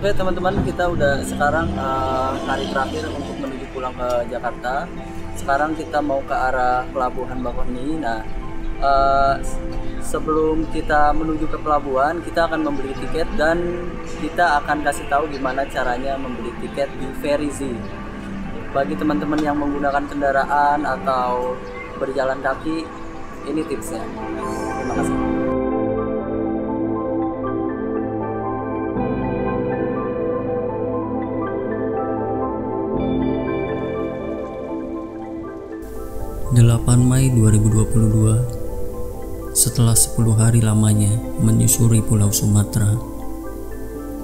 Oke teman-teman, kita udah sekarang hari terakhir untuk menuju pulang ke Jakarta. Sekarang kita mau ke arah Pelabuhan Bakauheni. Nah, eh, sebelum kita menuju ke pelabuhan, kita akan membeli tiket dan kita akan kasih tahu gimana caranya membeli tiket di Ferizi. Bagi teman-teman yang menggunakan kendaraan atau berjalan kaki, ini tipsnya. Terima kasih. 8 Mei 2022, setelah 10 hari lamanya menyusuri Pulau Sumatera,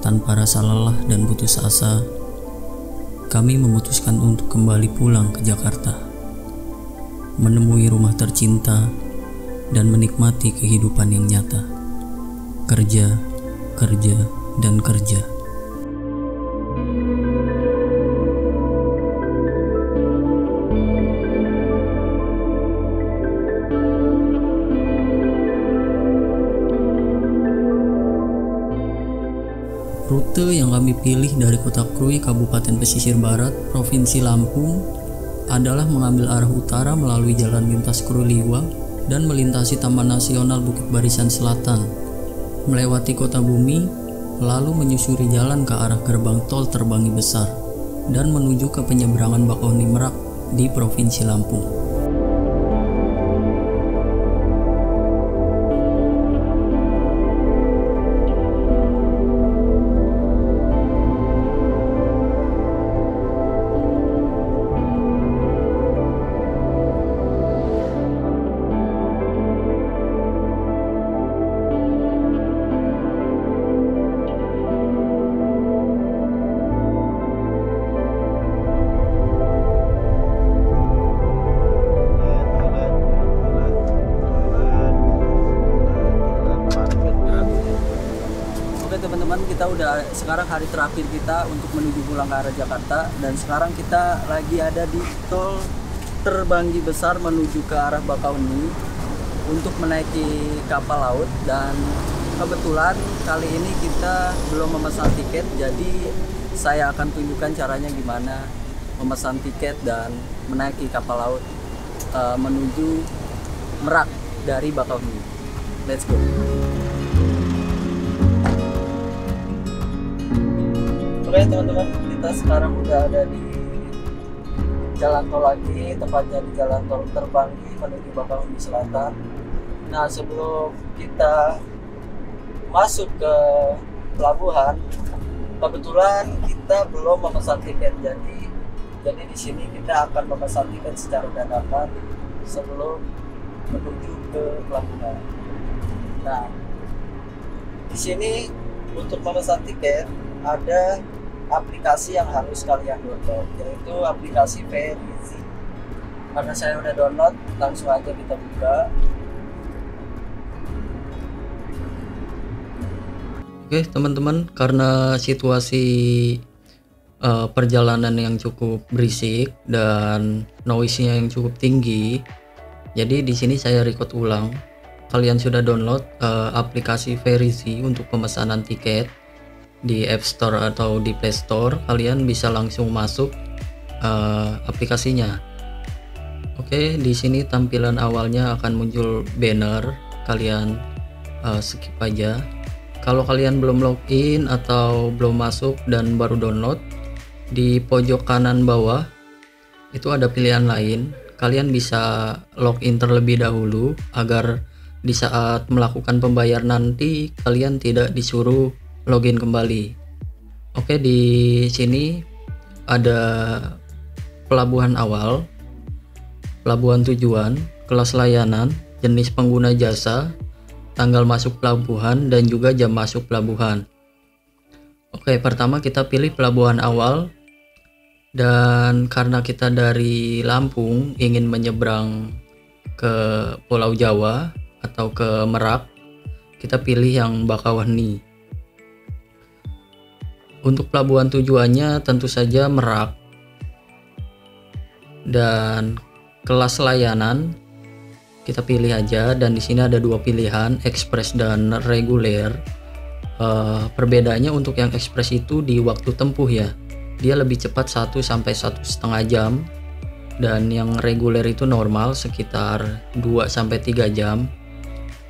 tanpa rasa lelah dan putus asa, kami memutuskan untuk kembali pulang ke Jakarta, menemui rumah tercinta, dan menikmati kehidupan yang nyata. Kerja, kerja, dan kerja. Rute yang kami pilih dari Kota Krui, Kabupaten Pesisir Barat, Provinsi Lampung adalah mengambil arah utara melalui Jalan Lintas Kruliwa dan melintasi Taman Nasional Bukit Barisan Selatan, melewati Kota Bumi, lalu menyusuri jalan ke arah gerbang tol Terbangi Besar dan menuju ke penyeberangan Bakauheni Merak di Provinsi Lampung. Teman-teman, kita udah sekarang hari terakhir kita untuk menuju pulang ke arah Jakarta, dan sekarang kita lagi ada di tol Terbangi Besar menuju ke arah Bakauheni untuk menaiki kapal laut. Dan kebetulan kali ini kita belum memesan tiket, jadi saya akan tunjukkan caranya gimana memesan tiket dan menaiki kapal laut menuju Merak dari Bakauheni. Let's go. Oke teman-teman, kita sekarang udah ada di jalan tol lagi, tepatnya di jalan tol Terbangi menuju Bakauheni Selatan. Nah, sebelum kita masuk ke pelabuhan, kebetulan kita belum memesan tiket, jadi di sini kita akan memesan tiket secara dadakan sebelum menuju ke pelabuhan. Nah, di sini untuk memesan tiket ada aplikasi yang harus kalian download, yaitu aplikasi Ferizi. Karena saya udah download, langsung aja kita buka. Oke teman-teman, karena situasi perjalanan yang cukup berisik dan noise-nya yang cukup tinggi, jadi di sini saya record ulang. Kalian sudah download aplikasi Ferizi untuk pemesanan tiket di App Store atau di Play Store, kalian bisa langsung masuk aplikasinya. Oke, di sini tampilan awalnya akan muncul banner, kalian skip aja. Kalau kalian belum login atau belum masuk dan baru download, di pojok kanan bawah itu ada pilihan lain. Kalian bisa login terlebih dahulu agar di saat melakukan pembayaran nanti kalian tidak disuruh login kembali. Oke, di sini ada pelabuhan awal, pelabuhan tujuan, kelas layanan, jenis pengguna jasa, tanggal masuk pelabuhan, dan juga jam masuk pelabuhan. Oke, pertama kita pilih pelabuhan awal, dan karena kita dari Lampung ingin menyeberang ke Pulau Jawa atau ke Merak, kita pilih yang Bakauheni. Untuk pelabuhan tujuannya tentu saja Merak, dan kelas layanan kita pilih aja. Dan di sini ada dua pilihan, ekspres dan reguler. Perbedaannya untuk yang ekspres itu di waktu tempuh ya, dia lebih cepat 1 sampai 1,5 jam, dan yang reguler itu normal sekitar 2 sampai 3 jam,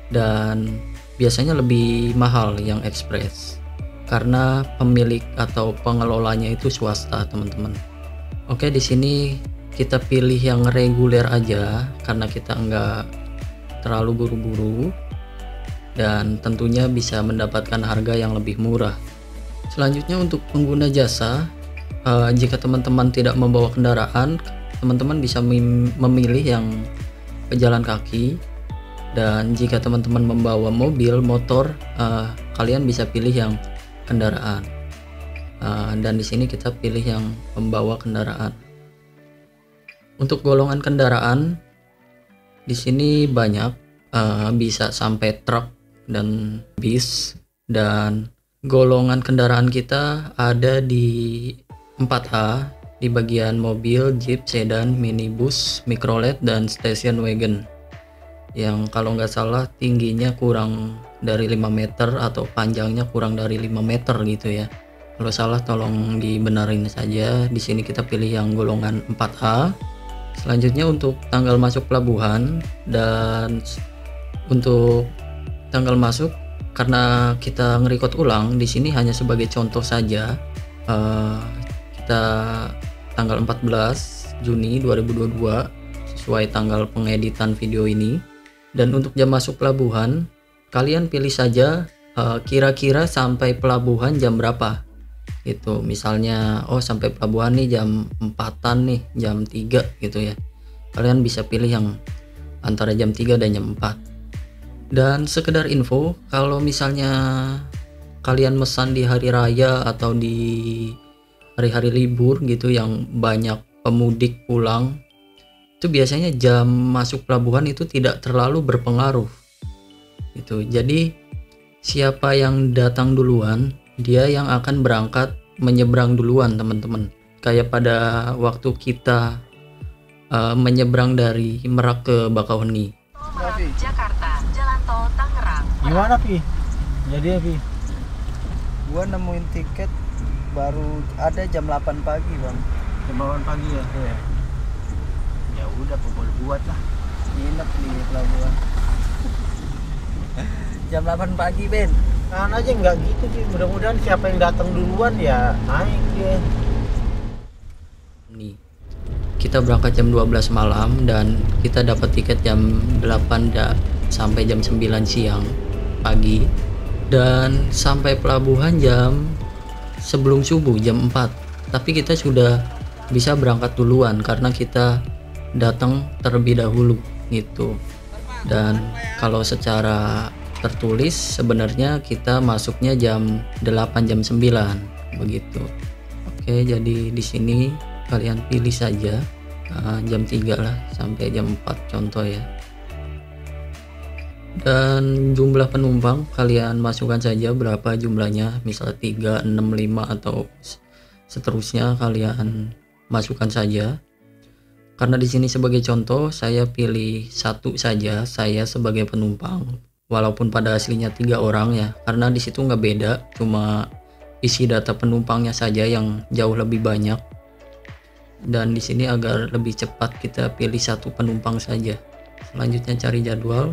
dan biasanya lebih mahal yang ekspres karena pemilik atau pengelolanya itu swasta, teman-teman. Oke, di sini kita pilih yang reguler aja karena kita nggak terlalu buru-buru dan tentunya bisa mendapatkan harga yang lebih murah. Selanjutnya untuk pengguna jasa, jika teman-teman tidak membawa kendaraan, teman-teman bisa memilih yang pejalan kaki, dan jika teman-teman membawa mobil, motor, kalian bisa pilih yang kendaraan. Dan di sini kita pilih yang membawa kendaraan. Untuk golongan kendaraan di sini banyak, bisa sampai truk dan bis, dan golongan kendaraan kita ada di 4A di bagian mobil, jeep, sedan, minibus, mikrolet, dan station wagon yang kalau nggak salah tingginya kurang dari 5 meter atau panjangnya kurang dari 5 meter gitu ya. Kalau salah tolong dibenarin saja. Di sini kita pilih yang golongan 4A. Selanjutnya untuk tanggal masuk pelabuhan, dan untuk tanggal masuk karena kita nge-record ulang di sini hanya sebagai contoh saja. Kita tanggal 14 Juni 2022 sesuai tanggal pengeditan video ini. Dan untuk jam masuk pelabuhan, kalian pilih saja kira-kira sampai pelabuhan jam berapa. Itu misalnya sampai pelabuhan nih jam 4-an nih, jam 3 gitu ya. Kalian bisa pilih yang antara jam 3 dan jam 4. Dan sekedar info, kalau misalnya kalian mesan di hari raya atau di hari-hari libur gitu yang banyak pemudik pulang, itu biasanya jam masuk pelabuhan itu tidak terlalu berpengaruh gitu. Jadi siapa yang datang duluan, dia yang akan berangkat menyeberang duluan, teman-teman. Kayak pada waktu kita menyeberang dari Merak ke Bakauheni. Jakarta, Jalan Tol Tangerang. Gimana Pi? Jadi ya Pi? Gua nemuin tiket baru ada jam 8 pagi bang. Jam 8 pagi ya? Iya. Ya udah pokoknya buat lah. Nginep di pelabuhan. Jam 8 pagi Ben. Kan aja nggak gitu Pi. Mudah-mudahan siapa yang datang duluan ya naik dia. Nih, kita berangkat jam 12 malam dan kita dapat tiket jam 8 sampai jam 9 siang pagi, dan sampai pelabuhan jam sebelum subuh jam 4. Tapi kita sudah bisa berangkat duluan karena kita datang terlebih dahulu gitu. Dan kalau secara tertulis sebenarnya kita masuknya jam 8 jam 9 begitu. Oke, jadi di sini kalian pilih saja jam 3 lah sampai jam 4 contoh ya. Dan jumlah penumpang kalian masukkan saja berapa jumlahnya, misal 3, 6, 5 atau seterusnya kalian masukkan saja. Karena di sini sebagai contoh saya pilih 1 saja, saya sebagai penumpang, walaupun pada aslinya 3 orang ya, karena di situ nggak beda, cuma isi data penumpangnya saja yang jauh lebih banyak. Dan di sini agar lebih cepat kita pilih 1 penumpang saja. Selanjutnya cari jadwal,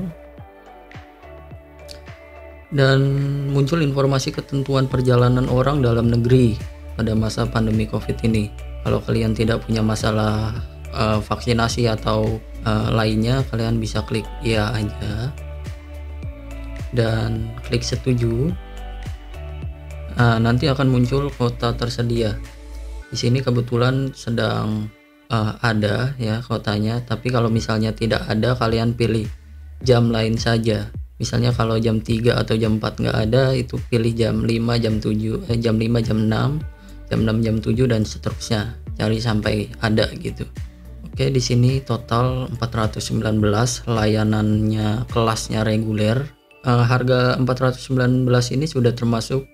dan muncul informasi ketentuan perjalanan orang dalam negeri pada masa pandemi COVID ini. Kalau kalian tidak punya masalah vaksinasi atau lainnya, kalian bisa klik ya aja dan klik setuju. Nanti akan muncul kota tersedia. Di sini kebetulan sedang ada ya kotanya, tapi kalau misalnya tidak ada, kalian pilih jam lain saja. Misalnya kalau jam 3 atau jam 4 nggak ada, itu pilih jam 5, jam 7, jam 5, jam 6, jam 6, jam 7 dan seterusnya. Cari sampai ada gitu. Oke, di sini total 419, layanannya kelasnya reguler. Harga 419 ini sudah termasuk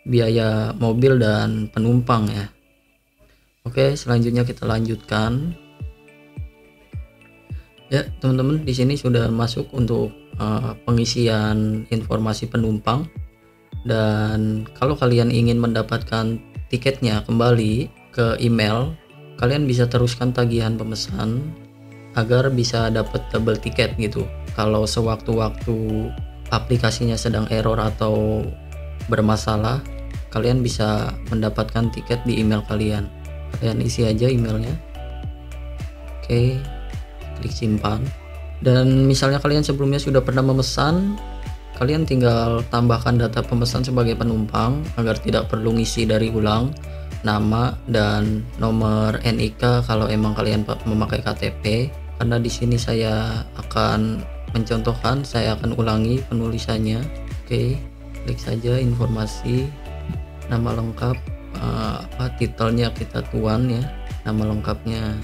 biaya mobil dan penumpang ya. Oke, selanjutnya kita lanjutkan. Ya, teman-teman, di sini sudah masuk untuk pengisian informasi penumpang. Dan kalau kalian ingin mendapatkan tiketnya kembali ke email, kalian bisa teruskan tagihan pemesan agar bisa dapat double tiket gitu. Kalau sewaktu-waktu aplikasinya sedang error atau bermasalah, kalian bisa mendapatkan tiket di email kalian. Kalian isi aja emailnya. Oke, klik simpan. Dan misalnya kalian sebelumnya sudah pernah memesan, kalian tinggal tambahkan data pemesan sebagai penumpang agar tidak perlu ngisi dari ulang nama dan nomor NIK kalau emang kalian memakai KTP. Karena di sini saya akan mencontohkan, saya akan ulangi penulisannya. Oke, klik saja informasi, nama lengkap, titelnya kita tuan ya, nama lengkapnya.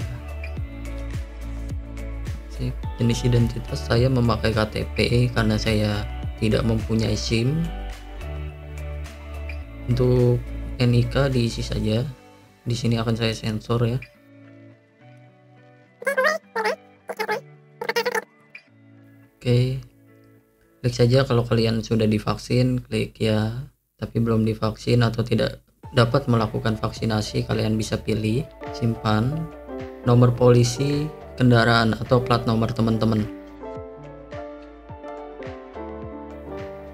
Jenis identitas saya memakai KTP karena saya tidak mempunyai SIM. Untuk NIK diisi saja. Di sini akan saya sensor ya. Oke. Klik saja kalau kalian sudah divaksin, klik ya. Tapi belum divaksin atau tidak dapat melakukan vaksinasi, kalian bisa pilih simpan nomor polisi kendaraan atau plat nomor teman-teman.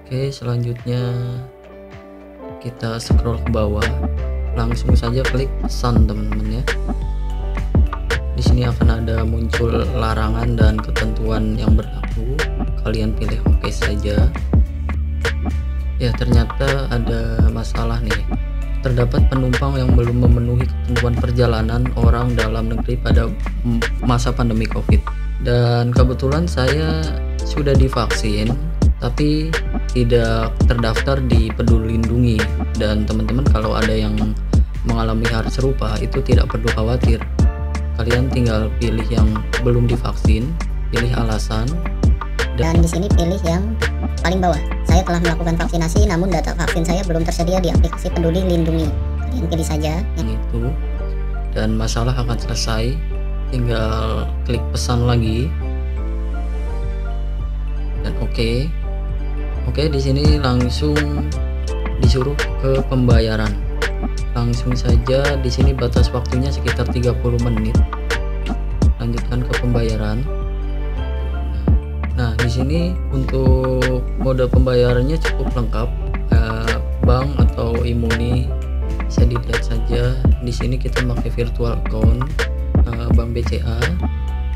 Oke, selanjutnya kita scroll ke bawah, langsung saja klik pesan teman-teman ya. Di sini akan ada muncul larangan dan ketentuan yang berlaku, kalian pilih oke saja. Ya, ternyata ada masalah nih. Terdapat penumpang yang belum memenuhi ketentuan perjalanan orang dalam negeri pada masa pandemi COVID. Dan kebetulan saya sudah divaksin, tapi tidak terdaftar di Peduli Lindungi. Dan teman-teman kalau ada yang mengalami hal serupa itu tidak perlu khawatir. Kalian tinggal pilih yang belum divaksin, pilih alasan, dan di sini pilih yang paling bawah. Saya telah melakukan vaksinasi namun data vaksin saya belum tersedia di aplikasi Peduli Lindungi. Kalian pilih saja yang itu dan masalah akan selesai. Tinggal klik pesan lagi dan oke. Oke, di sini langsung disuruh ke pembayaran. Langsung saja di sini batas waktunya sekitar 30 menit. Lanjutkan ke pembayaran. Nah, di sini untuk mode pembayarannya cukup lengkap, bank atau Imuni bisa dilihat saja. Di sini kita pakai virtual account, Bank BCA.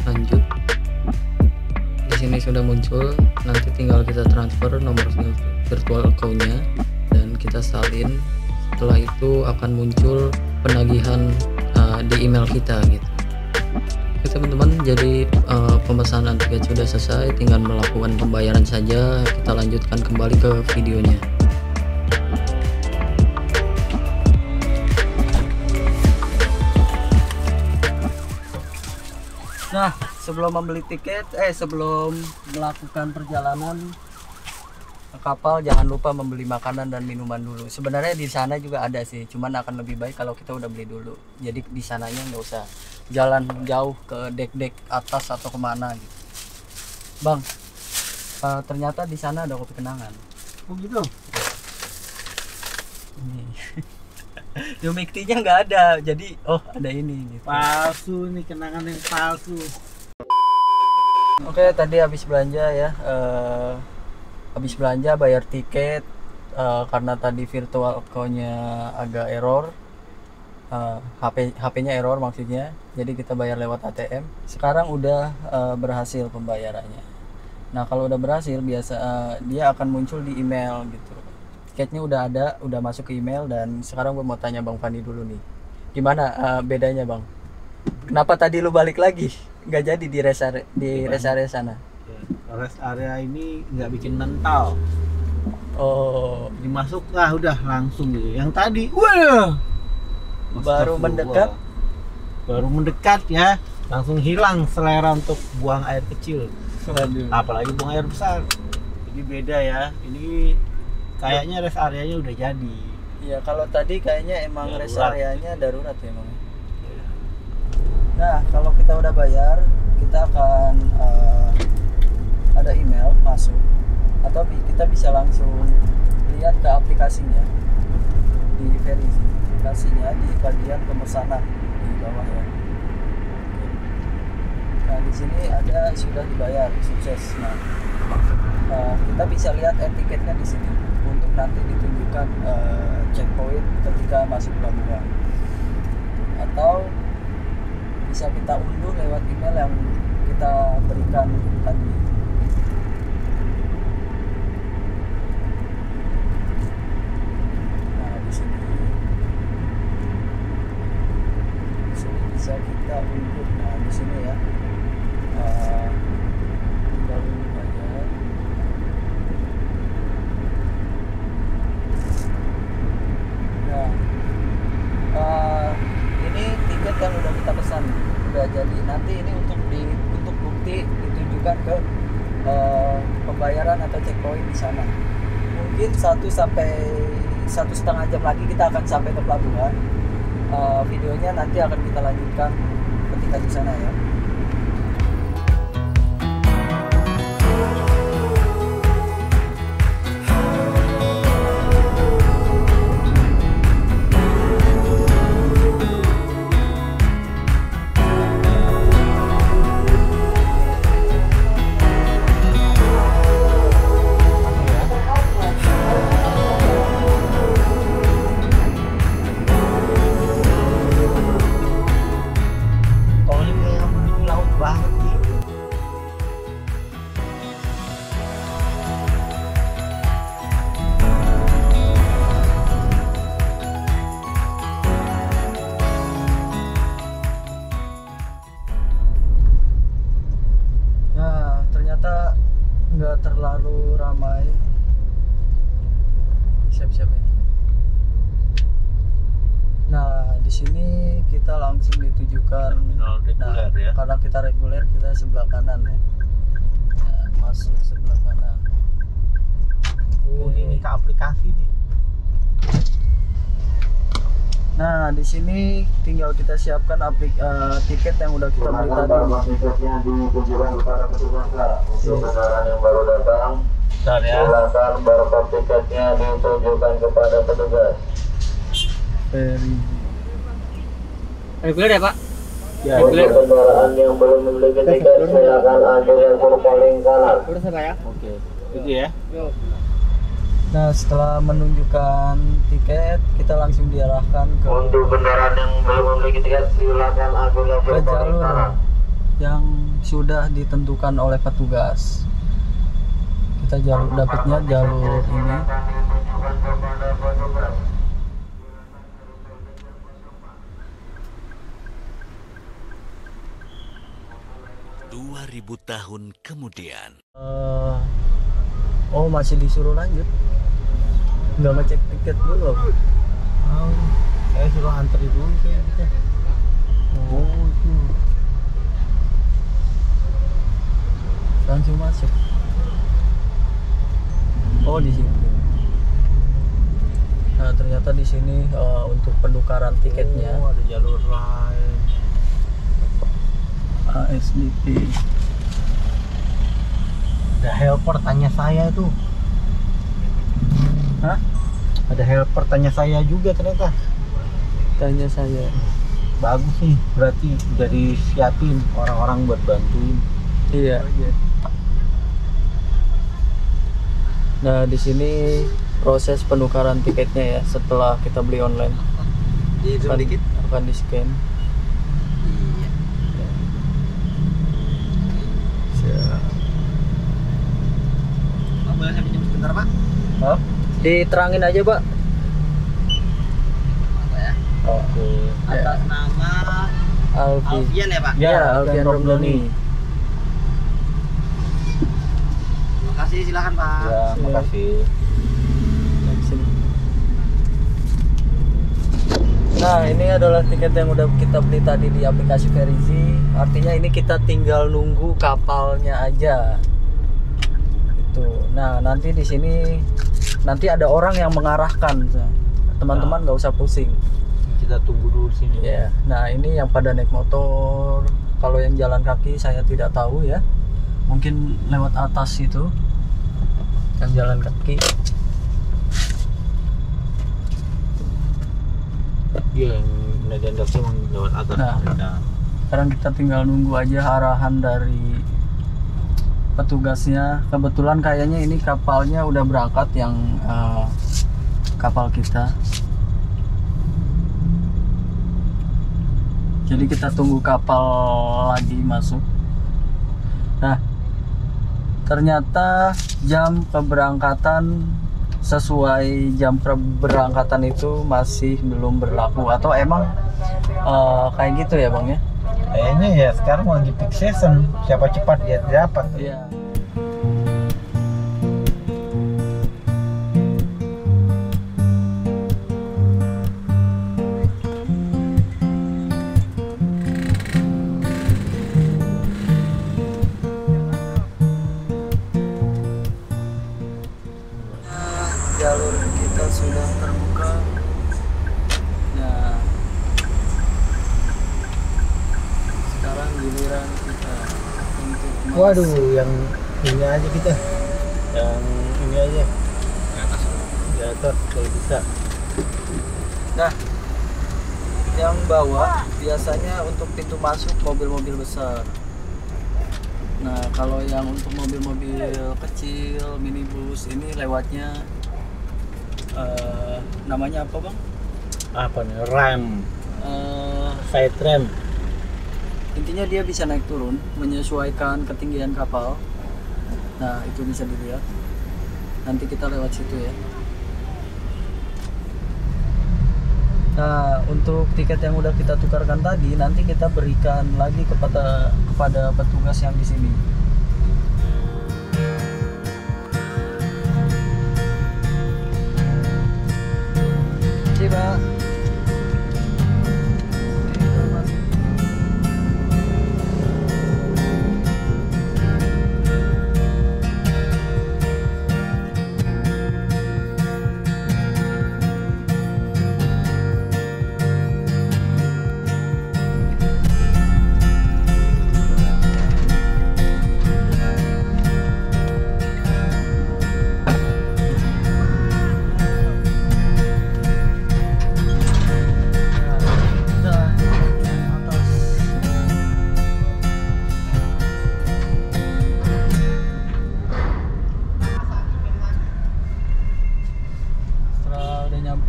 Lanjut. Di sini sudah muncul, nanti tinggal kita transfer nomor virtual account-nya dan kita salin. Setelah itu akan muncul penagihan di email kita gitu. Oke teman-teman, jadi pemesanan tiket sudah selesai, tinggal melakukan pembayaran saja. Kita lanjutkan kembali ke videonya. Nah, sebelum membeli tiket, sebelum melakukan perjalanan ke kapal, jangan lupa membeli makanan dan minuman dulu. Sebenarnya di sana juga ada sih, cuman akan lebih baik kalau kita udah beli dulu. Jadi di sananya nggak usah jalan jauh ke dek-dek atas atau kemana gitu. Bang, ternyata di sana ada kopi kenangan. Oh gitu. Ini. Humidity tea-nya nggak ada, jadi ada ini gitu. Palsu nih, kenangan yang palsu. Oke, tadi habis belanja ya. Habis belanja bayar tiket, karena tadi virtual account-nya agak error. HP-nya error maksudnya, jadi kita bayar lewat ATM. Sekarang udah berhasil pembayarannya. Nah, kalau udah berhasil biasa dia akan muncul di email gitu. Tiketnya udah ada, udah masuk ke email. Dan sekarang gue mau tanya Bang Fandi dulu nih, gimana bedanya Bang? Kenapa tadi lu balik lagi? Nggak jadi di rest area sana? Rest area ini nggak bikin mental. Oh, Dimasuk udah langsung gitu. Yang tadi, wah, baru mendekat ya langsung hilang selera untuk buang air kecil. Waduh. Apalagi buang air besar. Jadi beda ya. Ini kayaknya rest areanya udah jadi. Iya, kalau tadi kayaknya emang Darurat. rest areanya darurat ya emang. Nah, kalau kita udah bayar, kita akan ada email masuk, atau kita bisa langsung lihat ke aplikasi aplikasinya di Verizi, aplikasinya di bagian pemesanan di bawah ya. Nah di sini ada sudah dibayar sukses. Nah kita bisa lihat etiketnya di sini untuk nanti ditunjukkan checkpoint ketika masuk pelabuhan, atau bisa kita unduh lewat email yang kita berikan tadi. Nah di sini bisa kita unduh. Nah di sini ya. Tinggal unduh aja. Nah, ini tiket yang udah kita pesan, udah jadi. Nanti ini untuk bukti ditunjukkan ke pembayaran atau checkpoint di sana. Mungkin 1 sampai 1,5 jam lagi kita akan sampai ke pelabuhan. Videonya nanti akan kita lanjutkan ketika di sana ya. Nggak terlalu ramai. Siap-siap ya. Nah di sini kita langsung ditujukan. Nah, ya. karena kita reguler, kita sebelah kanan ya. Nah, masuk sebelah kanan. Oh, ini ke aplikasi nih. Nah di sini tinggal kita siapkan tiket yang udah kita beli tadi. Tiketnya ditujukan kepada petugas untuk kendaraan yang baru datang. Ya. Silakan barcode tiketnya ditujukan kepada petugas. Reguler ya Pak? Ya, Untuk kendaraan yang belum memiliki tiket, silakan ambil yang paling kanan. Udah saya ya? Oke. Itu ya. Nah setelah menunjukkan tiket, kita langsung diarahkan ke Untuk kendaraan yang belum memiliki tiket, silakan ambil yang paling jalur kanan. yang sudah ditentukan oleh petugas. Kita dapatnya jalur ini. Ditujukan kepada petugas. 2000 tahun kemudian. Oh masih disuruh lanjut, nggak ngecek tiket dulu. Oh, saya suruh antri dulu kayak gitu. Oh itu langsung masuk. Oh di sini. Nah ternyata di sini untuk penukaran tiketnya. Oh, ada jalur lain. ASDP. Ada helper tanya saya tuh. Hah? Ada helper tanya saya juga ternyata. Tanya saya. Bagus nih, berarti udah disiapin orang-orang buat bantuin. Iya. Nah di sini proses penukaran tiketnya ya setelah kita beli online. Akan di scan. Boleh saya pinjam sebentar, Pak? Hah? Diterangin aja, Pak. Apa ya? Oke. Atas nama Alfian ya, Pak? Ya, Alfian Romdoni. Makasih, silakan, Pak. Ya, makasih. Nah, ini adalah tiket yang udah kita beli tadi di aplikasi Verizi. Artinya ini kita tinggal nunggu kapalnya aja. Nah nanti di sini nanti ada orang yang mengarahkan, teman-teman nggak usah pusing. Kita tunggu dulu sini. Ya. Nah ini yang pada naik motor, kalau yang jalan kaki saya tidak tahu ya, mungkin lewat atas itu yang jalan kaki. Iya, Median Dogs emang lewat atas. Nah. Sekarang kita tinggal nunggu aja arahan dari petugasnya. Kebetulan kayaknya ini kapalnya udah berangkat yang kapal kita. Jadi kita tunggu kapal lagi masuk. Nah, ternyata jam keberangkatan sesuai jam keberangkatan itu masih belum berlaku, atau emang kayak gitu ya Bang ya? Kayaknya ya sekarang lagi peak season, siapa cepat dia dapat. Iya. Jalur kita sudah terbuka. Nah, sekarang giliran kita untuk masuk. Waduh, yang ini aja kita, yang ini aja di atas kalau bisa. Nah, yang bawah biasanya untuk pintu masuk mobil-mobil besar. Nah, kalau yang untuk mobil-mobil kecil, minibus ini lewatnya namanya apa Bang? Apa nih? Ram, side ram. Intinya dia bisa naik turun menyesuaikan ketinggian kapal. Nah, itu bisa dilihat. Nanti kita lewat situ ya. Nah, untuk tiket yang udah kita tukarkan tadi nanti kita berikan lagi kepada petugas yang di sini. Pak.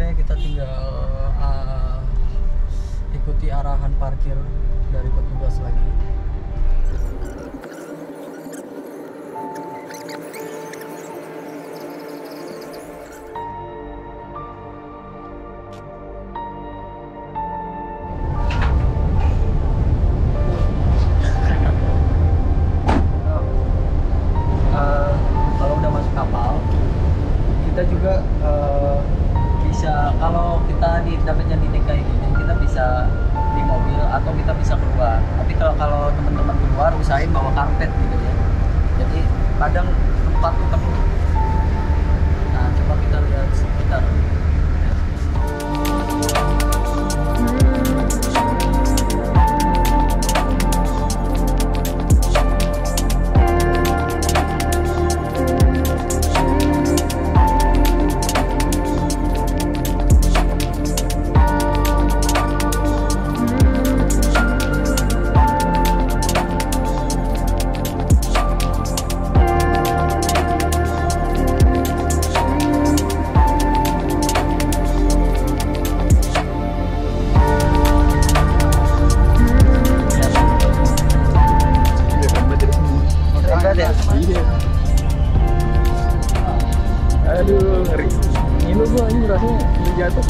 Kita tinggal ikuti arahan parkir dari petugas lagi. Kalau udah masuk kapal, kita juga bisa, kalau kita dapatnya di DKI gini, kita bisa di mobil atau kita bisa keluar. Tapi kalau teman-teman keluar, usahain bawa karpet gitu ya. Jadi kadang tempat itu penuh. Nah, coba kita lihat sekitar. Aduh, ngeri. Ini gua ini rasanya jatuh.